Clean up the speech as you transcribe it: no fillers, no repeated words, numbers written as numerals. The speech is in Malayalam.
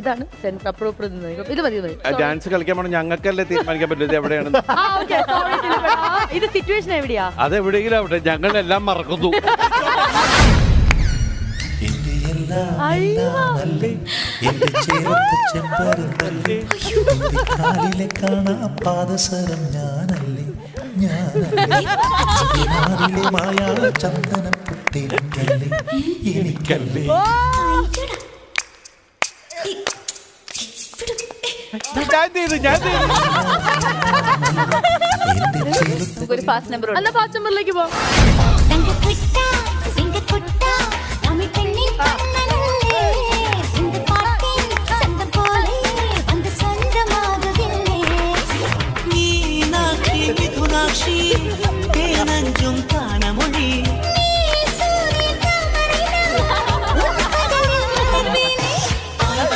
ഇതാണ് സെൻറ്റർ അപ്പുറം ഇത് മതി ഡാൻസ് കളിക്കാൻ പോണ ഞങ്ങൾക്കല്ലേ തീരുമാനിക്കാൻ പറ്റില്ല ഇത് എവിടെയാണ്. ഇത് സിറ്റുവേഷൻ എവിടെയാ? അതെവിടെയെങ്കിലും ആവട്ടെ, ഞങ്ങളെല്ലാം മറക്കുന്നു. പാദസരം ഞാനല്ലേ ചന്ദനപ്പുട്ടിലല്ലേ എനിക്കല്ലേ. ഒരു ഫാസ്റ്റ് നമ്പർ അല്ല, ഫാസ്റ്റ് നമ്പറിലേക്ക് പോ.